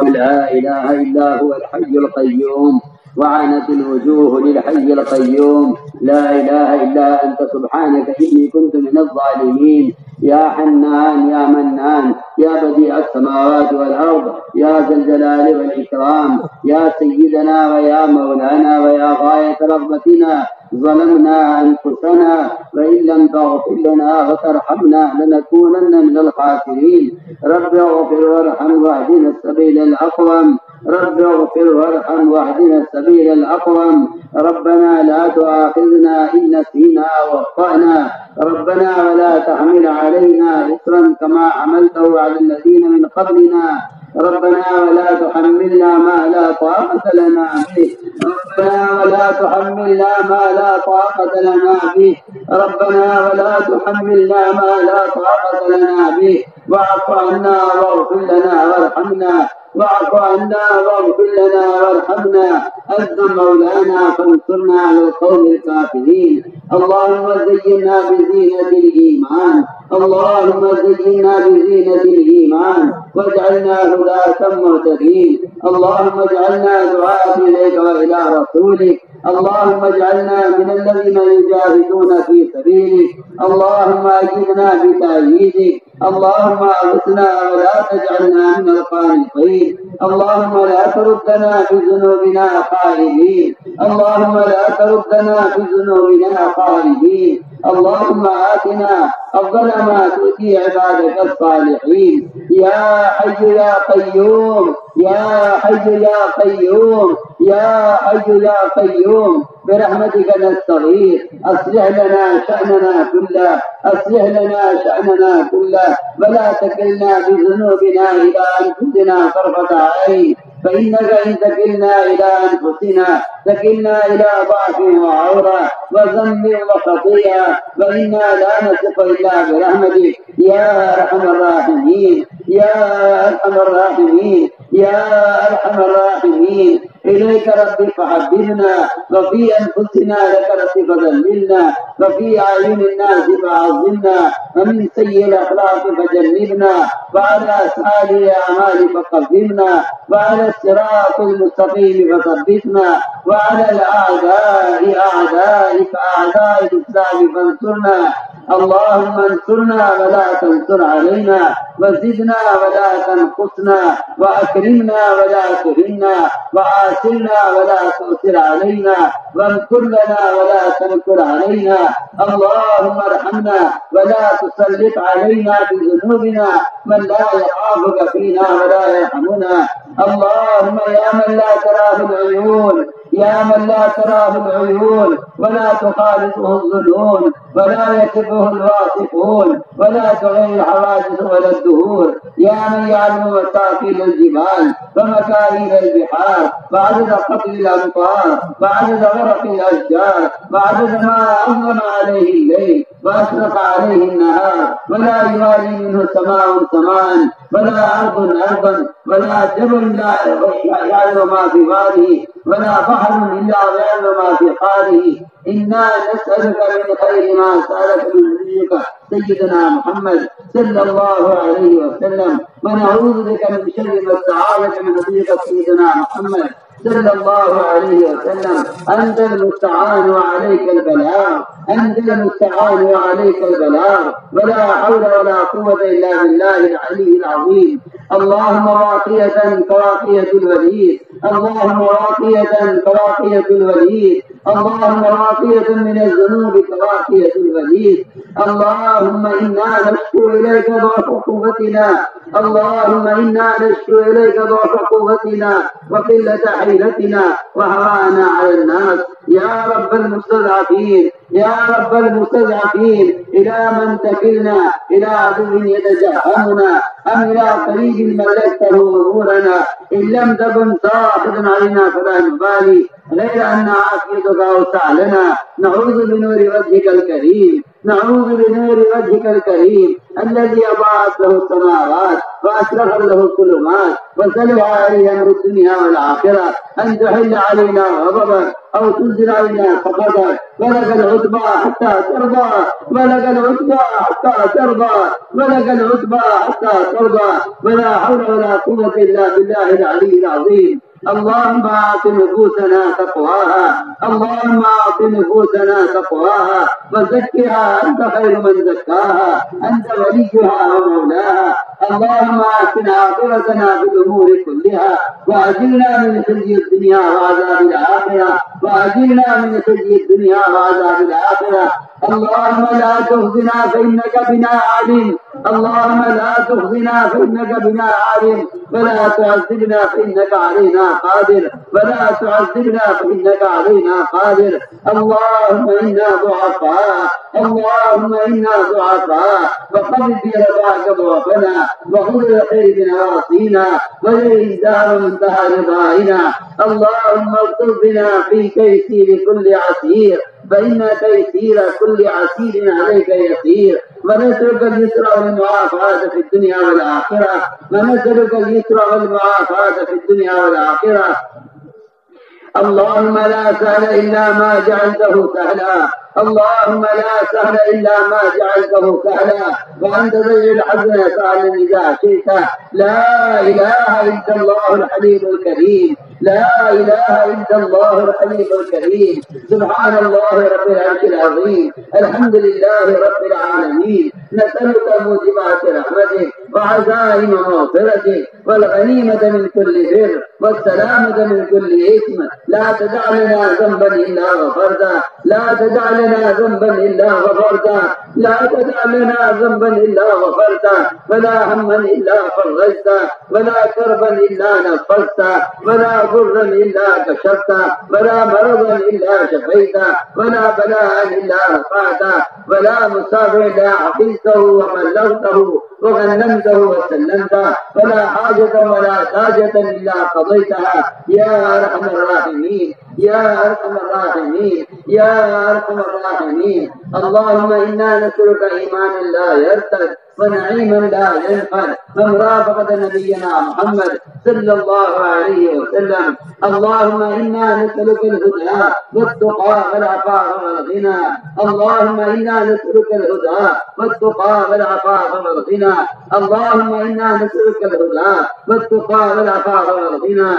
لا إله إلا هو الحي القيوم وعنت الوجوه للحي القيوم. لا إله إلا أنت سبحانك إني كنت من الظالمين. يا حنان يا منان يا بديع السماوات والأرض يا ذا الجلال والإكرام يا سيدنا ويا مولانا ويا غاية رغبتنا. ظلمنا أنفسنا وإن لم تغفر لنا وترحمنا لنكونن من الخاسرين. رب اغفر وارحم واهدنا السبيل الأقوم. رب اغفر وارحم واهدنا السبيل الأقوم. ربنا لا تؤاخذنا إن نسينا واخطأنا. ربنا ولا تحمل علينا إصرا كما حملته على الذين من قبلنا. ربنا ولا تحملنا ما لا طاقة لنا به. ربنا ولا تحملنا ما لا طاقة لنا به. ربنا ولا تحملنا ما لا طاقة لنا به. واعف عنا واغفر لنا وارحمنا. واعف عنا واغفر لنا وارحمنا. أنت مولانا فانصرنا على القوم الكافرين. اللهم زينا بزينة الإيمان. اللهم زينا بزينة الإيمان واجعلنا هداة مهتدين. اللهم اجعلنا دعاة إليك وإلى رسولك. اللهم اجعلنا من الذين يجاهدون في سبيلك. اللهم أجبنا بتأييدك. اللهم أغثنا ولا تجعلنا من القانطين. اللهم لا تردنا بذنوبنا خائبين. اللهم لا تردنا بذنوبنا خائبين. اللهم آتنا أفضل ما تؤتي عبادك الصالحين. يا حي يا قيوم يا حي يا قيوم يا حي يا قيوم برحمتك نستغيث. أصلح لنا شأننا كله. أصلح لنا شأننا كله ولا تكلنا بذنوبنا إلى أنفسنا طرفة عين. فإنك إن تكلنا إلى أنفسنا تكلنا إلى ضعف وعورة وذنب وخطيئة. وإنا لا نثق إلا برحمتك يا أرحم الراحمين يا أرحم الراحمين يا أرحم الراحمين. إليك ربي فحببنا وفي أنفسنا لك ربي فذللنا وفي أعين الناس فعظمنا ومن سيء الأخلاق فجنبنا وعلى أسعاد الأعمال فقدمنا وعلى الصراط المستقيم فثبتنا وعلى الأعداء أعدائك أعداء الإسلام فانصرنا. اللهم انصرنا ولا تنصر علينا وزدنا ولا تنقصنا وأكرمنا ولا تهنا وآثرنا ولا تؤثر علينا وامكر لنا ولا تمكر علينا. اللهم ارحمنا ولا تسلط علينا بذنوبنا من لا يخافك فينا ولا يرحمنا. اللهم يا من لا تراه العيون يا من لا تراه العيون ولا تخالطه الظنون ولا يكفه الواصفون ولا تغير الحوادث ولا الدهور. يا من يعلم مستقيل الجبال ومكاين البحار وعدد قطر الأمطار وعدد ورق الأشجار وعدد ما أظلم عليه الليل وأشرق عليه النهار ولا يوالي منه سماء سماء ولا أرض أرضا ولا جبل لا يعلم ما في باله ولا بحر إلا يعلم ما في قاره. إنا نسألك من خير ما سألك من نبيك سيدنا محمد صلى الله عليه وسلم ونعوذ بك من شر ما استعاذك من نبيك سيدنا محمد صلى الله عليه وسلم. أنت المستعان وعليك البلاغ. أنت المستعان وعليك البلاغ ولا حول ولا قوة إلا بالله العلي العظيم. اللهم واقية كواقية الوليد. اللهم واقية كواقية الوليد. اللهم واقية من الذنوب كواقية الوليد. اللهم إنا نشكو إليك ضعف قوتنا. اللهم إنا نشكو إليك ضعف قوتنا وقلة حيلتنا وهوانا على الناس. يا رب المستضعفين يا رب المستضعفين إلى من تكلنا؟ إلى عدو يتجهمنا أم إلى قريب ملكته أمورنا؟ إن لم تكن صاحبا علينا فلا نبالي غير أن عافيتك أوسع لنا. نعوذ بنور وجهك الكريم نعوذ بنور وجهك الكريم الذي أضاءت له السماوات وأشرقت له الظلمات وسلب عليه أمر الدنيا والآخرة أن تحل علينا غضبك أو تنزل علينا سخطك، ولك العتبى حتى ترضى، ولك العتبى حتى ترضى، ولك العتبى حتى ترضى، ولا حول ولا قوة إلا بالله العلي العظيم. اللهم أعط نفوسنا تقواها، اللهم أعط نفوسنا تقواها وزكها أنت خير من زكاها، أنت وليها ومولاها. اللهم أحسن عاقبتنا في الأمور كلها وأجرنا من خزي الدنيا وعذاب الآخرة، وأجرنا من خزي الدنيا وعذاب الآخرة. اللهم لا تخزنا فإنك بنا عليم، اللهم لا تخزنا فإنك بنا عليم، ولا تعذبنا فإنك علينا قادر، ولا تعذبنا فإنك علينا قادر. اللهم إنا ضعفاء، اللهم إنا ضعفاء، فقبل في رضاك ضعفنا وخذ الخير بنواصينا وإليه دار منتهى رضائنا. اللهم اكتب بنا في تيسير كل عسير، فإن تيسير كل عسير عليك يسير، ونسألك اليسر والمعافاة في الدنيا والآخرة، ونسألك اليسر والمعافاة في الدنيا والآخرة. اللهم لا سهل إلا ما جعلته سهلا، اللهم لا سهل إلا ما جعلته سهلا، وأنت تجعل الحزن سهلا إذا شئت. لا إله إلا الله الحليم الكريم، لا إله إلا الله الحليم الكريم. سبحان الله رب العرش العظيم، الحمد لله رب العالمين. نسألك موجبات رحمتك وعزائم مغفرتك والغنيمة من كل بر والسلامة من كل إثم. لا تدع لنا ذنبا إلا غفرته، لا تدع لنا ذنبا إلا غفرته، لا تدع لنا ذنبا إلا غفرته، ولا هما إلا فرجته، ولا كربا إلا نفسته، ولا ضرا إلا كشفته، ولا مرضا إلا شفيته، ولا بلاء إلا رفعته، ولا مصاب إلا حفظته وبلغته وغنمته وسلمته، ولا حاجة ولا حاجة إلا قضيتها يا أرحم الراحمين، يا أرحم الراحمين، يا أرحم الراحمين. اللهم إنا نسألك إيمانا لا يرتد ونعيما لا ينفد ومرافقة نبينا محمد صلى الله عليه وسلم. اللهم إنا نسألك الهدى والتقى والعفاف والغنى، اللهم إنا نسألك الهدى والتقى والعفاف والغنى، اللهم إنا نسألك الهدى والتقى والعفاف والغنى.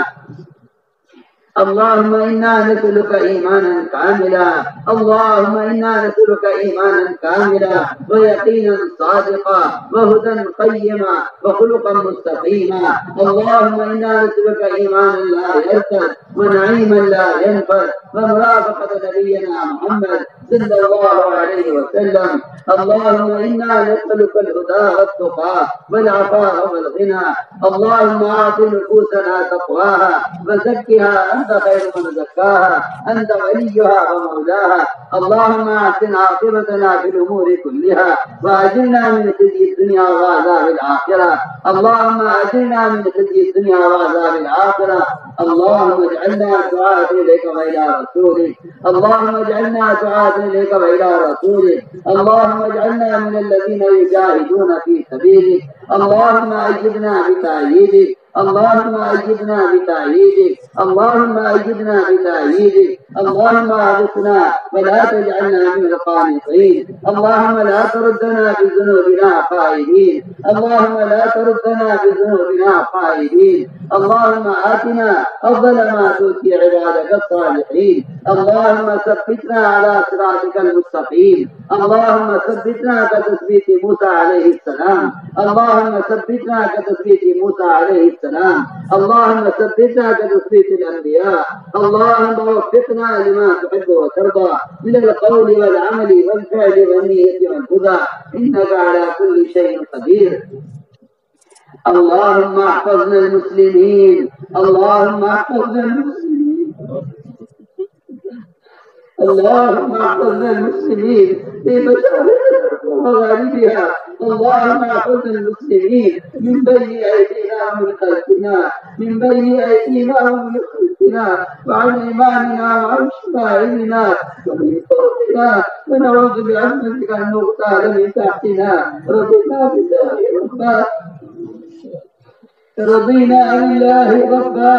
اللهم إنا نسألك إيمانا كاملا، اللهم إنا نسألك إيمانا كاملا ويقينا صادقا وهدى قيما وخلقا مستقيما. اللهم إنا نسألك إيمانا لا يرتد ونعيما لا ينفد ومرافقة نبينا محمد صلى الله عليه وسلم. اللهم إنا نسألك الهدى والتقى والعفاف والغنى. اللهم أعط نفوسنا تقواها وزكها أنت خير من زكاها، أنت وليها ومولاها. اللهم أحسن عاقبتنا في الأمور كلها وأجرنا من خزي الدنيا وعذاب الآخرة، اللهم أجرنا من خزي الدنيا وعذاب الآخرة. اللهم اجعلنا دعاة إليك وإلى رسولك، اللهم اجعلنا دعاة إليك وإلى رسولك، اللهم اجعلنا من الذين يجاهدون في سبيلك. اللهم أجبنا بتأييدك، اللهم أجبنا بتأييدك، اللهم أجبنا بتأييدك. اللهم أغثنا ولا تجعلنا من القانطين، اللهم لا تردنا بذنوبنا خائبين، اللهم لا تردنا بذنوبنا خائبين. اللهم آتنا أفضل ما تؤتي عبادك الصالحين. اللهم ثبتنا على صراطك المستقيم، اللهم ثبتنا كتثبيت موسى عليه السلام، اللهم ثبتنا كتثبيت موسى عليه السلام، اللهم ثبتنا كتثبيت الأنبياء. اللهم وفقنا لما تحب وترضى من القول والعمل والفعل والنية والهدى، إنك على كل شيء قدير. اللهم احفظنا المسلمين، اللهم احفظنا المسلمين، اللهم احفظنا المسلمين في مشارقها ومغاربها. اللهم احفظنا المسلمين من بين أيدينا ومن خلفنا، من بين أيدينا ومن خلفنا. أنفسنا وعن إيماننا وعن شمائلنا ومن فوقنا، ونعوذ بعظمتك أن نغتال من تحتنا. رضينا بالله ربا، رضينا بالله ربا،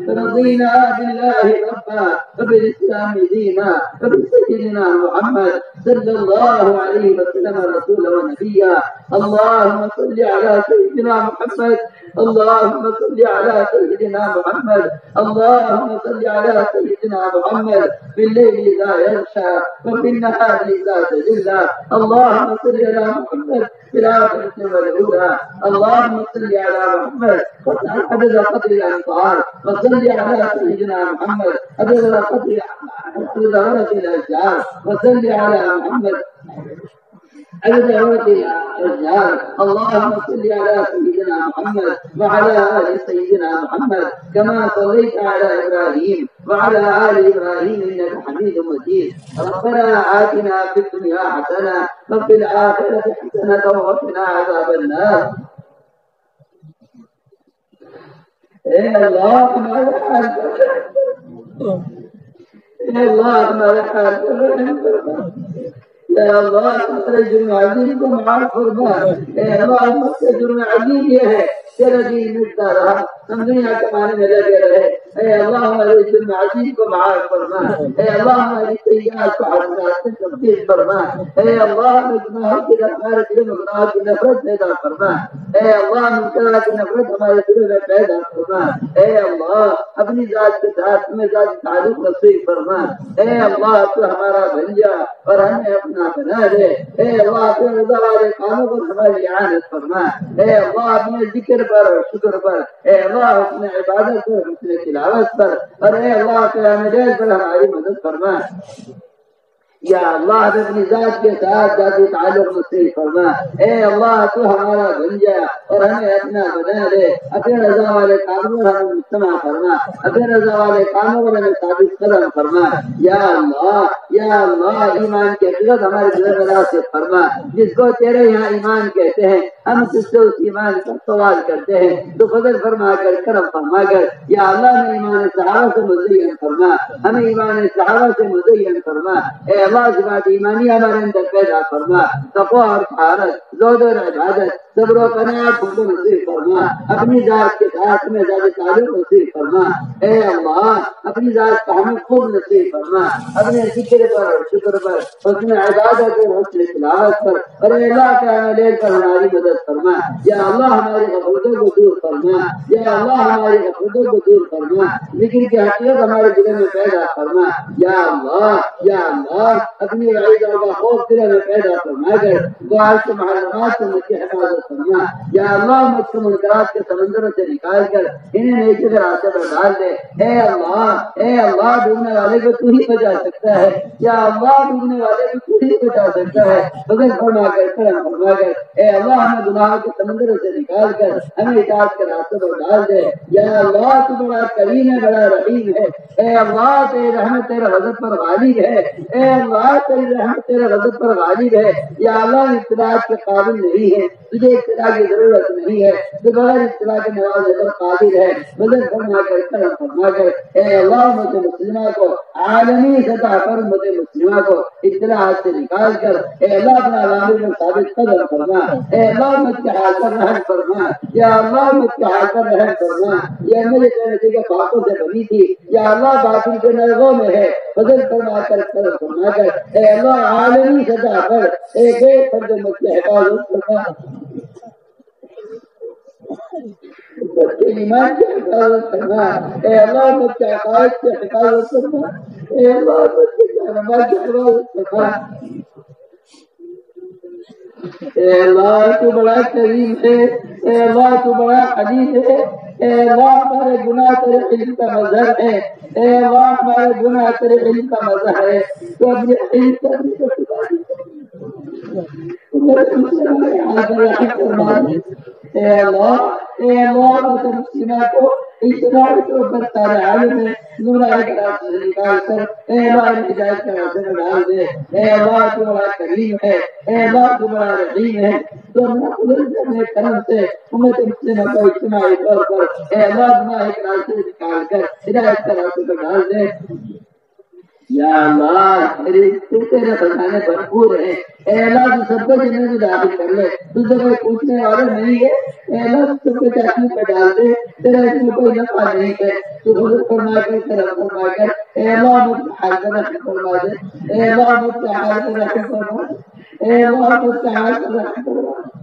رضينا بالله ربا، وبالإسلام دينا، وبسيدنا محمد صلى الله عليه وسلم رسولا ونبيا. اللهم صل على سيدنا محمد، اللهم صل على سيدنا محمد، اللهم صل على سيدنا محمد بالليل إذا يغشى وفي النهار إذا تجلى. اللهم صل على محمد في الآخرة والأولى. اللهم صل على محمد عدد قدر الأنصار، وصل على سيدنا محمد عدد قدر ورق الأشجار، وصل على محمد عدد ورق الأشجار. اللهم صل على سيدنا محمد وعلى آل سيدنا محمد كما صليت على إبراهيم وعلى آل إبراهيم إنك حميد مجيد. ربنا آتنا في الدنيا حسنة وفي الآخرة حسنة وقنا عذاب النار. اے اللہ تمہارے حال پر، اے اللہ تمہارے حال پر رحم فرما، اے اللہ تمہارے جرم عظیم کو معاف فرما. اے اللہ ہم سے جرم عظیم یہ ہے تیرا دین مٹتا رہا، ہم دنیا کمانے میں لگے رہے. اے اللہ ہمارے جرم عظیم کو معاف فرما. اے اللہ ہماری سیئات کو حسنات میں تبدیل فرما. اے اللہ ہمیں گناہوں کی ہمارے دل میں گناہ کی نفرت پیدا فرما. اے اللہ منکرات کی نفرت ہمارے دل میں پیدا فرما. اے اللہ اپنی ذات کے ساتھ ہمیں ذات تعلق نصیب فرما. اے اللہ تو ہمارا بن جا اور ہمیں اپنا بنا دے. اے اللہ اپنے رضا والے کاموں پر ہماری اعانت فرما. اے اللہ اپنے ذکر پر اور شکر پر، اے اللہ اپنے عبادت پر، اپنے تلاوت پر، اور اے اللہ قیام لیل پر ہماری مدد فرما. یا اللہ اپنی ذات کے ساتھ ذاتی تعلق نصیب فرما. اے اللہ تو ہمارا بن جا اور ہمیں اپنا بنا دے. اپنے رضا والے کاموں پر ہمیں مجتمع فرما. اپنے رضا والے کاموں پر ہمیں ثابت قدم فرما. یا اللہ ایمان کی حقیقت ہمارے دل میں ناصب فرما. جس کو تیرے یہاں ایمان کہتے ہیں ہم تجھ سے اس ایمان کا سوال کرتے ہیں، تو فضل فرما کر کرم فرما کر. یا اللہ ہمیں ایمان صحابہ سے مزین فرما، ہمیں ایمان صحابہ سے مزین فرما. اے اللہ صفات ایمانی ہمارے اندر پیدا فرما. تقوی اور طہارت، زہد اور عبادت، صبر و قناعت کو نصیب فرما. اپنی ذات کے ساتھ میں ذات تعلق نصیب فرما. اے اللہ اپنی ذات کا ہمیں خود نصیب فرما. اپنے ذکر پر اور شکر پر، حسن عبادت اور حسن تلاوت پر، اور اے اللہ قیام لیل پر ہماری مدد فرما. یا اللہ ہماری غفلتوں کو دور فرما. یا اللہ ہماری غفلتوں کو دور فرما. ذکر کی حقیقت ہمارے دل میں پیدا فرما. یا اللہ اپنی وعیدوں کا خوف دل میں پیدا فرما کر دعا سے محرمات سے مجھ کی حفاظت فرما. یا اللہ مجھ کو منکرات کے سمندروں سے نکال کر انہیں نیکی کے راستے پر ڈال دے. اے اللہ ڈوبنے والے کو تو ہی بچا سکتا ہے. یا اللہ ڈوبنے والے کو تو ہی بچا سکتا ہے. فضل فرما کر کرم فرما کر اے اللہ ہمیں گناہوں کے سمندروں سے نکال کر ہمیں اطاعت کے راستے پر ڈال دے. یا اللہ تو بڑا کریم ہے، بڑا رحیم ہے. اے اللہ تیری رحمت تیرے غضب پر غالب ہے. اے اللہ تیری رحمت تیرے غضب پر غالب ہے. یا اللہ ابتلاء کے قابل نہیں ہے، تجھے ابتلاء کی ضرورت نہیں ہے، تو بغیر ابتلاء کے نوازنے پر قادر ہے. مدد فرما کر کرم فرما کر اے اللہ امت مسلمہ کو عالمی سطح پر امت مسلمہ کو ابتلاءات سے نکال کر اے اللہ اپنا عوامل میں ثابت قدم فرما. اے اللہ امت کے حال پر رحم فرما. یا اللہ امت کے حال پر رحم فرما. یہ میرے کہنے کے پاکوں سے بنی تھی، یا اللہ باطل کے نرغوں میں ہے. فضل فرما کر کرم فرما کر اے اللہ عالمی سطح پر ایک ایک فرد امت کی حفاظت فرما. ایمان کی حفاظت فرما. اے اللہ امت کے عقائد کی حفاظت فرما. اے اللہ امت کے علماء کی حفاظت فرما. اے اللہ تو بڑا کریم ہے. اے اللہ تو بڑا حلیم ہے. اے اللہ ہمارے گناہ تیرے علم کا مظہر ہے. اے اللہ ہمارے گناہ تیرے علم کا مظہر ہے. تو اپنے علم کا اے اللہ مسلمہ کو اجتماع کے اوپر سارے عالم ہے نورانی کے راستے سے نکال کر اے اللہ ہدایت کے راستے میں ڈال دے اے اللہ تو بڑا کریم ہے اے اللہ تو بڑا رحیم ہے تو اپنا قدرت اپنے کرم سے امت مسلمہ کو اجتماعی طور پر اے اللہ گناہ کے راستے سے نکال کر ہدایت کے راستے پر ڈال دے یا اللہ تیرے خزانے بھرپور ہیں اے اللہ تو سب کو جنت میں داخل کر لے تو سے کوئی پوچھنے والا نہیں ہے اے اللہ تو سب کو چاہنے پہ ڈال دے تیرا اس میں کوئی نفع نہیں ہے تو حضور فرما کر تیرا فرما کر اے اللہ مجھ کے حال کا رحم فرما دے اے اللہ مجھ کے حال کا رحم فرما دے اے اللہ مجھ کے حال کا رحم فرما دے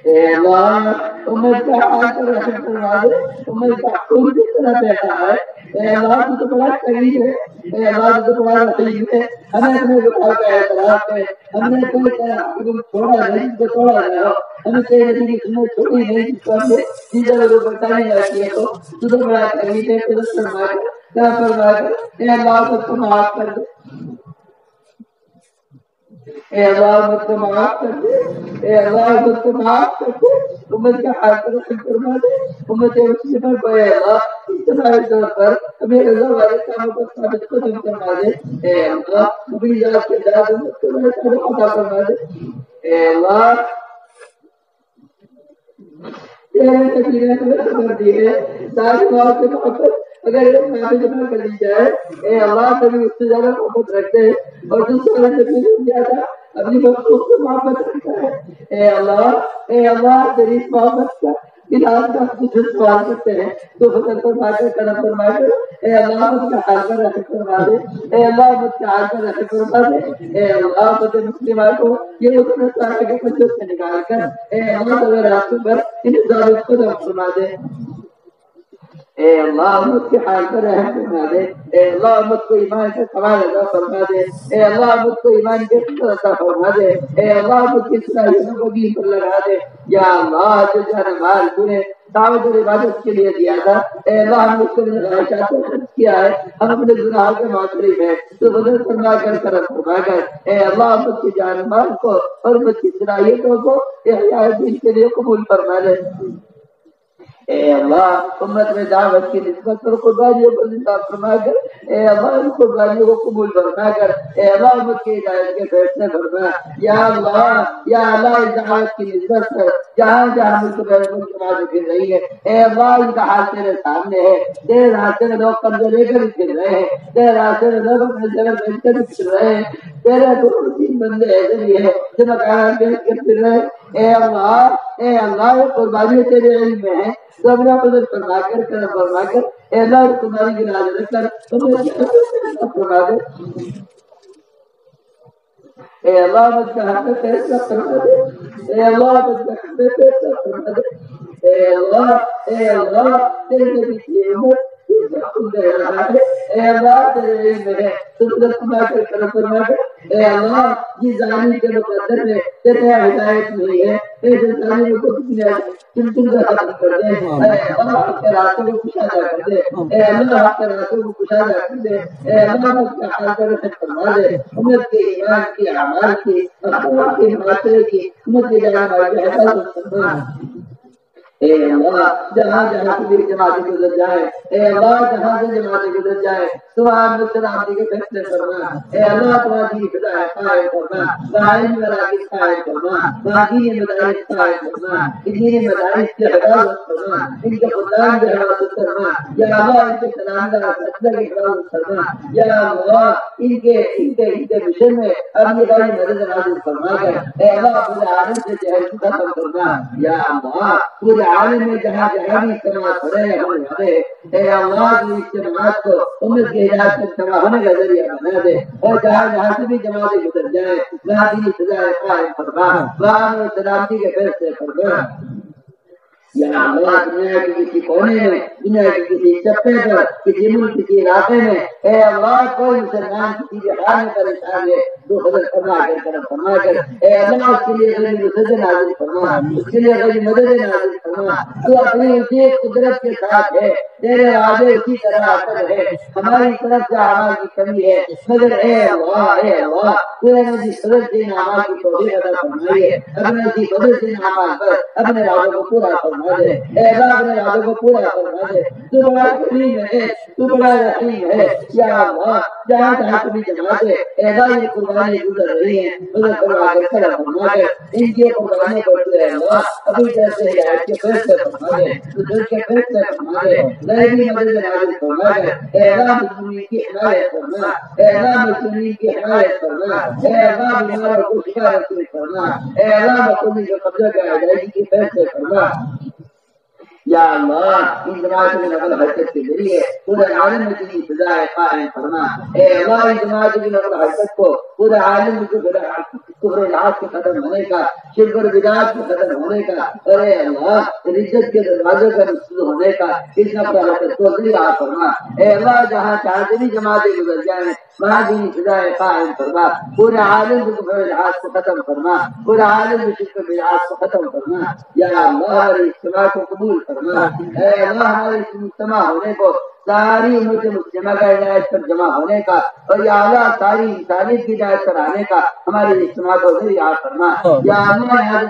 اے اللہ امت کا حال کا رحم فرما دے امت کا خون کس طرح بیٹھا ہے اے اللہ تو بڑا قریب ہے اے اللہ تو بڑا رحیم ہے ہمیں اپنے دعا کا اعتراف ہے ہم نے کوئی حکم چھوڑا نہیں تو چھوڑا جاؤ ہمیں تیرے نبی کی سنت چھوڑی نہیں جس پر ہمیں چیزیں اگر بتائی جاتی ہے تو تو بڑا قریب ہے قدرت فرما کر کیا فرما کر اے اللہ سب کو معاف کر دے اے اللہ مجھ کو معاف کر دے اے اللہ مجھ کو معاف کر دے امت کا حال پر رحم فرما دے امت مسلمہ کو اے اللہ اجتماعی طور پر ہمیں رضا والے کاموں پر ثابت قدم فرما دے اے اللہ اپنی ذات کے ذات امت کو بڑے عطا فرما دے اے اللہ تیرے نبی نے ہمیں خبر دی ہے ساری بات کے محبت اگر ایک نام جمع کر لی جائے اے اللہ کبھی اس سے زیادہ محبت رکھتے ہیں اور دوسرے نبی نے زیادہ اپنی مخلوق سے محبت رکھتا ہے اے اللہ تیری اس محبت کا علاج کا کچھ سوال کرتے ہیں تو فضل فرما کر کرم فرما کر اے اللہ مجھ کا حال کا رحم فرما دے اے اللہ مجھ کا حال کا رحم فرما دے اے اللہ مجھے مسلمہ کو یہ اتنے سارے کے مجھے سے نکال کر اے اللہ تیرے راستے پر انہیں ضابط قدم فرما دے اے اللہ امت کے حال پر رحم فرما دے اے اللہ امت کو ایمان سے کمال عطا فرما دے اے اللہ امت کو ایمان کے عطا فرما دے اے اللہ امت کی صلاحیتوں کو دین پر لگا دے یا اللہ جو جان مال تُونے دعوت اور عبادت کے لیے دیا تھا اے اللہ ہم اس کو خواہشات کو خرچ کیا ہے ہم اپنے گناہ کے معترف ہیں تو بدل فرما کر کرم فرما کر اے اللہ امت کی جان مال کو اور امت کی صلاحیتوں کو احیاء دین کے لیے قبول فرما دے اے اللہ امت میں دعوت کی نسبت پر قربانیوں کو زندہ فرما کر اے اللہ ان قربانیوں کو قبول فرما کر اے اللہ امت کی ہدایت کے فیصلے فرما یا اللہ اس دعوت کی نسبت پر جہاں جہاں ملک میں جماعت پھر رہی ہے اے اللہ ان کا حال تیرے سامنے ہے تیرے راستے میں لوگ قبضے لے کر پھر رہے ہیں تیرے راستے میں لوگ اپنے جگہ بیٹھ کر پھر رہے ہیں تیرے دو تین بندے ایسے بھی ہیں جو مکانات بیٹھ کر پھر رہے ہیں اے اللہ یہ قربانیاں تیرے علم میں ہیں تو اپنا قدر فرما کر کرم فرما کر اے اللہ تمہاری کی ناز رکھ کر تمہیں فرما دے اے اللہ مجھ کا حق میں فیصلہ فرما دے اے اللہ مجھ کا حق میں فیصلہ فرما دے اے اللہ تیرے نبی کی امت اے اللہ تیرے علم میں ہے تو قدر فرما کر کرم فرما کر اے اللہ جس ظالم کے مقدر میں تیرے ہدایت نہیں ہے اے جس ظالم کو تم کا ختم کر دے اے اللہ حق کے راستوں کو کشادہ کر دے اے اللہ حق کے راستوں کو کشادہ کر دے اے اللہ حق کے حال کا رحم فرما دے امت کے ایمان کی اعمال کی اخلاق کی معاشرے کی امت کی جان مال کی حفاظت فرما اے اللہ جہاں جہاں سے جماعتیں گزر جائے اے اللہ جہاں سے جماعتیں گزر جائے سبحان سلامتی کے فیصلے فرما اے اللہ تمہاری ہدایت قائم فرما قائم مراکز قائم فرما باقی مدارس قائم فرما اتنی مدارس کی حفاظت فرما ان کے خدام کی حفاظت فرما یا اللہ ان کے سلامدار فیصلے کی حفاظت فرما یا اللہ ان کے مشن میں اپنی بڑی مدد نازل فرما کر اے اللہ پورے عالم سے جہل ختم فرما یا اللہ پورے عالم میں جہاں جہاں بھی اجتماعات ہو رہے ہیں اے اللہ کی اجتماعات کو امت کے ہدایت سے اجتماع ہونے کا ذریعہ بنا دے اور جہاں جہاں سے بھی جماعتیں گزر جائیں وہاں دینی سزائے قائم فرما وہاں سلامتی کے فیصلے فرما یا اللہ دنیا کے کسی کونے میں دنیا کے کسی چپے پر کسی ملک کسی علاقے میں اے اللہ کوئی مسلمان کسی بھی حال میں پریشان ہے تو فضل فرما کر کرم فرما کر اے اللہ اس کے لیے غیر مدد نازل فرما اس کے لیے غیر مدد نازل فرما فرما، تو اپنی اسی قدرت کے ساتھ ہے، تیرے وعدے اسی طرح اثر ہے، ہماری طرف سے اعمال کی کمی ہے، مگر اے اللہ تو نے جس فضل سے ان اعمال کی توفیق عطا فرمائی ہے، اپنے اسی فضل سے ان اعمال پر اپنے وعدوں کو پورا فرما دے، اے اللہ اپنے وعدوں کو پورا فرما دے، تو بڑا کریم ہے، تو بڑا رحیم ہے، یا اللہ جہاں جہاں کبھی جماعت ہے، اے اللہ یہ قربانی گزر رہی ہیں، مگر فرما کر کرم فرما کر ان کی قربانیوں پر تو اے اللہ ابھی طرف سے ہدایت کے فیصلے فرما دے، نصرت کے فیصلے فرما دے، غیبی مدد نازل فرما کر اے اللہ مسلمین کی حمایت فرما، اے اللہ مسلمین کی حمایت فرما، اے اللہ بیماروں کو شفا نصیب فرما، اے اللہ مقبولی کے قبضہ کے ادائیگی کی فیصلے فرما، یا اللہ ان جماعت میں نقل حرکت کے ذریعے پورے عالم میں تیری فضا قائم فرما، اے اللہ ان جماعت کی نقل حرکت کو پورے عالم میں کفر الحاق کے ختم ہونے کا، شرک اور بدعات کے ختم ہونے کا، اور اے اللہ رجت کے دروازے کا مفصول ہونے کا اس نقل حرکت کو ذریعہ فرما، اے اللہ جہاں چاہتے بھی جماعتیں گزر جائیں وہاں دینی فضا قائم فرما، پورے عالم کو کفر الحاق کو ختم فرما، پورے عالم میں شرک اور بدعات کو ختم فرما، یا اللہ ہماری اجتماع کو قبول فرما، اے اللہ ہمارے اس مجتمع ہونے کو ساری امت مسلمہ کا ہدایت پر جمع ہونے کا، اور یا اللہ ساری انسانیت کی ہدایت پر آنے کا ہمارے اجتماع کو ذریعہ فرما، یا اللہ یہاں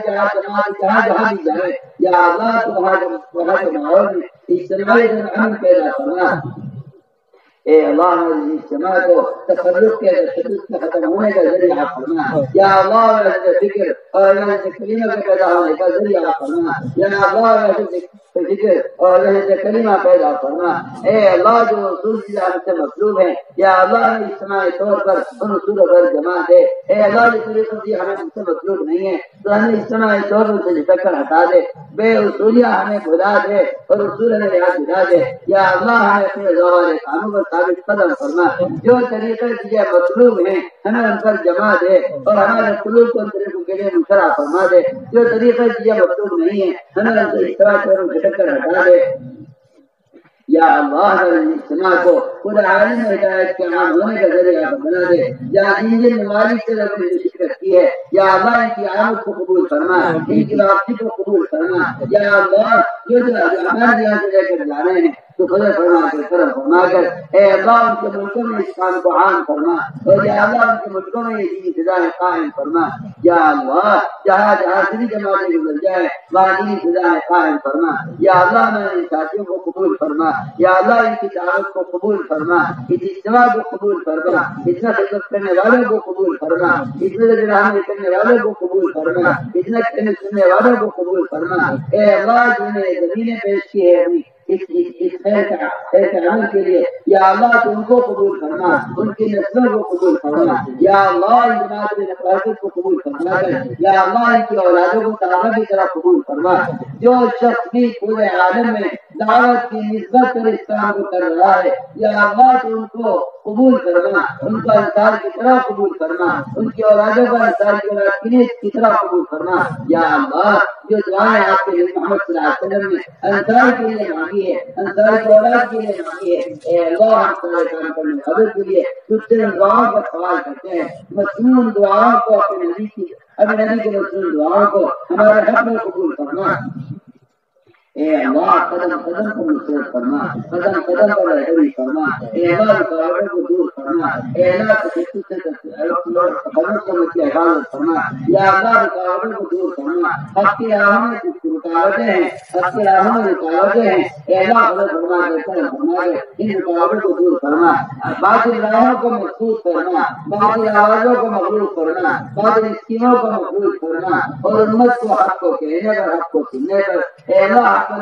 جہاں بھی جائے یا اللہ تو وہاں کے ماحول میں اجتماعی امن پیدا فرما، اے اللہ ہماری اجتماع کو تفرق کے تشدد سے ختم ہونے کا ذریعہ فرما، یا اللہ فکر اور کلمہ کے پیدا ہونے کا ذریعہ فرما، یا اللہ فکر اور کلمہ پیدا فرما، اے اللہ جو اصول کی جانب سے مطلوب ہے یا اللہ اجتماعی طور پر ان اصولوں پر جمع دے، اے اللہ جو طریقوں کی ہمیں ان سے مطلوب نہیں ہے تو ہمیں اجتماعی طور پر سے جھٹک کر ہٹا دے، بے اصولیہ ہمیں بھلا دے اور اصول ہمیں یاد دلا دے، یا اللہ ہمیں اپنے زوال قانون پر ثابت قدم فرما، جو طریقے تجھے مطلوب ہیں ہمیں ان پر جمع دے اور ہمارے قلوب کو ان طریقوں کے لیے مشرع فرما دے، جو طریقے تجھے مطلوب نہیں ہیں ہمیں ان سے اجتماع کر ہٹا دے، یا اللہ اجتماع کو پورے عالم میں ہدایت کے عام ہونے کا ذریعہ بنا دے، یا جن جن ممالک سے لوگوں نے شرکت کی ہے یا اللہ ان کی آمد کو قبول فرما، ان کی واپسی کو قبول فرما، یا اللہ جو ہمارے یہاں سے لے کر جانے ہیں تو فضل فرما کر کرم فرما کر اے اللہ ان کے ملکوں میں اس کام کو عام فرما، اور یا اللہ ان کے ملکوں میں یہ دینی فضا قائم فرما، یا اللہ جہاں جہاں دینی جماعتیں گزر جائے وہاں دینی فضا قائم فرما، یا اللہ میں ان ساتھیوں کو قبول فرما، یا اللہ ان کی دعوت کو قبول فرما، اس اجتماع کو قبول فرما، اتنا خدمت کرنے والوں کو قبول فرما، اتنے رحم کرنے والوں کو قبول فرما، اتنا سننے والوں کو قبول فرما، اے اللہ جنہوں نے زمینیں پیش کی ہے اس خیر کے عمل کے لیے یا اللہ تو ان کو قبول فرما، ان کی نسلوں کو قبول فرما، یا اللہ ان جماعت میں نفاست کو قبول فرما کر یا اللہ ان کی اولادوں کو طلبہ کی طرح قبول فرما، جو شخص بھی پورے عالم میں دعوت کی نسبت پر اس کام کو کر رہا ہے یا اللہ تو ان کو قبول فرما، ان کو انصار کی طرح قبول فرما، ان کی اولادوں کو انصار کی اولاد کی طرح قبول فرما، یا اللہ جو دعائیں آپ کے محمد صلی اللہ علیہ وسلم نے انصار کے لیے مانگی ہے، انصار کی اولاد کے لیے مانگی ہے، اے اللہ ہم سارے کام کرنے والوں کے لیے تجھ سے ان دعاؤں کا سوال کرتے ہیں، مصنون دعاؤں کو اپنے نبی کے مصنون دعاؤں کو ہمارے حق میں قبول فرما، اے اللہ قدم قدم پر نصرت فرما، قدم قدم پر رہبری فرما، اے اللہ رکاوٹوں کو دور فرما، اے اللہ تشدد سے تفرق کو مت حفاظت فرما، یا اللہ رکاوٹوں کو دور فرما، حق کی راہوں میں رکاوٹیں ہیں، حق کی راہوں میں رکاوٹیں ہیں، اے اللہ قدر فرما کر فرما کر ان رکاوٹوں کو دور فرما، باطل راہوں کو محفوظ فرما، باطل آوازوں کو مغلوب فرما، باطل اسکیموں کو مغلوب فرما، اور امت کو حق کو کہنے پر حق کو سننے پر اے اللہ اے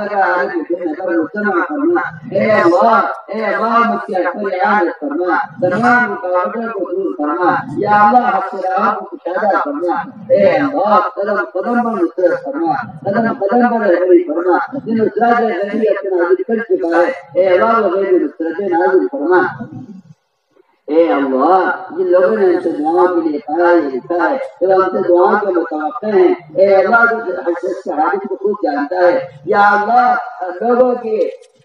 اللہ مجھ پر اعانت فرما، تمام رکاوٹوں کو دور فرما، یا اللہ حق سے راہ کو کشادہ فرما، اے اللہ قدم قدم پر نصرت فرما، قدم قدم پر رہبری فرما، جن نصرت غیبیت نازل کر چکا ہے اے اللہ وہ غیبی نصرت نازل فرما، اے اللہ جن لوگوں نے ان سے دعاؤں کے لیے کہا ہے لکھا ہے کہ ہم سے دعاؤں کے متوقع ہیں، اے اللہ جو حضرت کے حادث کو خود جانتا ہے، یا اللہ لوگوں کی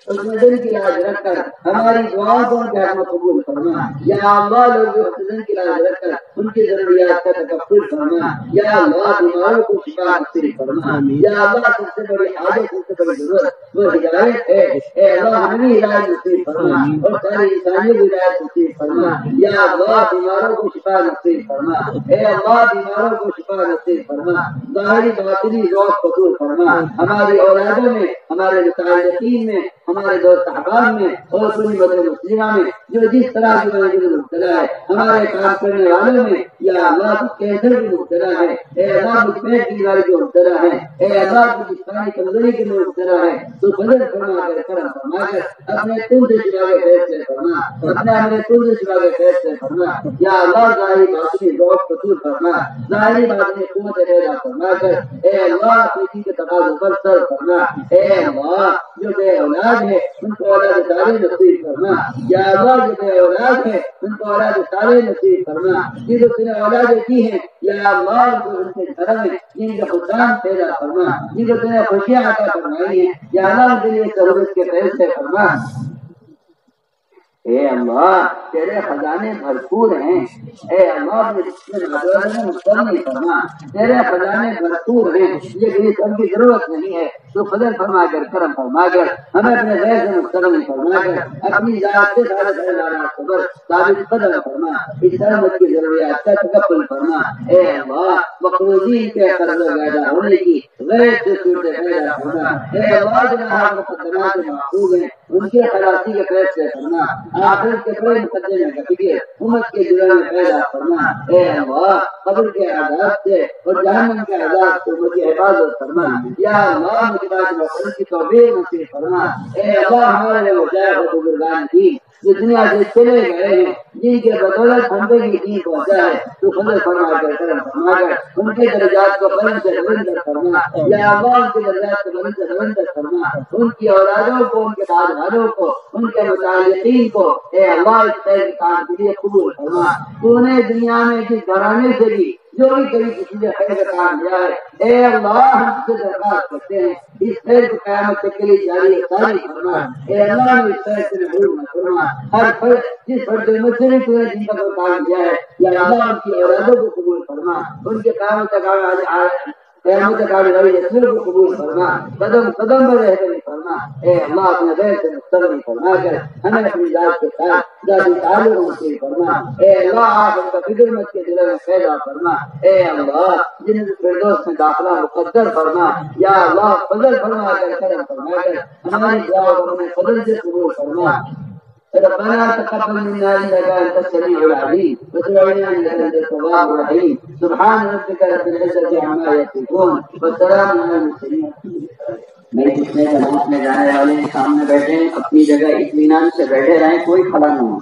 اس میں دل کی لاج رکھ کر ہماری دعاؤں کو ان کے حق میں قبول فرما۔ یا اللہ لوگ جو دل کی لاج رکھ کر ان کی ضروریات کا تکفل فرما۔ یا اللہ بیماروں کو شفا نصیب فرما۔ یا اللہ سب سے بڑی حاجت سب سے بڑی ضرورت وہ ہدایت ہے، اے اللہ ہمیں ہدایت نصیب فرما اور ساری انسانیت کو ہدایت نصیب فرما۔ یا اللہ بیماروں کو شفا نصیب فرما، اے اللہ بیماروں کو شفا نصیب فرما، ظاہری باطنی ذوق قبول فرما۔ ہماری اولادوں میں، ہمارے متعلقین میں، ہمارے دوست احباب میں اور پوری امت مسلمہ میں جو جس طرح کی بیماری میں مبتلا ہے، ہمارے کام کرنے والوں میں یا اللہ کینسر کی مبتلا ہے، اے اللہ پیٹ کی بیماری کی مبتلا ہے، اے اللہ جسمانی کمزوری کے میں مبتلا ہے، تو فضل فرما کر کرم فرما کر اپنے تم سے شفا کے فیصلے فرما، اپنے تم سے شفا کے فیصلے فرما۔ یا اللہ ظاہری باطنی ذوق قبول فرما، ظاہری باطنی قوت پیدا فرما کر اے اللہ اپنی کے تقاضوں پر سر فرما۔ اے اللہ جو بے اولاد ہے ان کو اولاد صالح نصیب فرما۔ یا اللہ جو بے اولاد ہے ان کو اولاد صالح نصیب فرما۔ جن کو تم نے اولادیں دی ہیں یا اللہ ان کے گھر میں جن کا خدام پیدا فرما، جن کو تم نے خوشیاں عطا فرمائی ہیں یا اللہ ان کے لیے سہولت کے فیصلے فرما۔ اے اللہ تیرے خزانے بھرپور ہیں، اے اللہ مستغنی فرما، تیرے خزانے بھرپور ہیں، یہ کسی سب کی ضرورت نہیں ہے، تو فضل فرما کر کرم فرما کر ہمیں اپنے غیر سے مستغنی فرما کر اپنی ذات سے صبر ثابت قدم فرما، اس امت کی ضروریات کا تکفل فرما۔ اے اللہ مقروضین کے قرض پیدا ہونے کی غیر سے صورتیں پیدا فرما۔ اے اللہ جنہاں مقدمات محفوظ ہیں ان کے خلاصی کے فیصلے فرما، آخرت کے بڑے مقدمے کا فکر امت کے دلوں میں پیدا فرما۔ اے اللہ قبر کے عذاب سے اور جہنم کے عذاب سے امت کی حفاظت فرما۔ یا اللہ مجھے مقصد کی توفیق نصیب فرما۔ اے اللہ ہمارے مجاہد بزرگان دین جو دنیا سے چلے گئے ہیں، جن کے بدولت ہم تک یہ دین پہنچا ہے، تو فضل فرما کر کرم فرما کر ان کے درجات کو بلند سے بلند فرما۔ یا اللہ ان کے درجات کو بلند سے بلند فرما، ان کی اولادوں کو، ان کے بعد والوں کو، ان کے متعلقین کو اے اللہ اس خیر کے کام کے لیے قبول فرما۔ تو نے دنیا میں جس گھرانے سے بھی جو بھی کبھی کسی نے خیر کا کام کیا ہے، اے اللہ ہم سے درخواست کرتے ہیں اس خیر کو قیامت تک کے لیے جاری ساری فرما۔ اے اللہ نے اس خیر سے محروم نہ فرما، ہر فرد جس فرد مسلم تو نے جن کا کوئی کام کیا ہے یا اللہ ان کی اولادوں کو قبول فرما، ان کے قیامت تک قیامت تک آنے والی نسلوں کو قبول فرما، قدم قدم پر رہبری فرما۔ اے اللہ اپنے غیر سے مستغنی فرما کر ہمیں اپنی ذات کے ساتھ ذاتی تعلق نصیب فرما۔ اے اللہ آخر کا فکر مت کے دلوں میں پیدا فرما۔ اے اللہ جنت الفردوس میں داخلہ مقدر فرما۔ یا اللہ فضل فرما کر کرم فرما کر ہماری دعاؤں کو ہمیں فضل سے قبول فرما۔ ربنا تقبل منا انك انت السميع العليم وتب علينا انك انت التواب الرحيم سبحان ربك رب العزه عما يصفون والسلام على المرسلين۔ میرے جتنے جماعت میں جانے والے سامنے بیٹھے ہیں اپنی جگہ اطمینان سے بیٹھے رہیں، کوئی کھڑا نہ ہو۔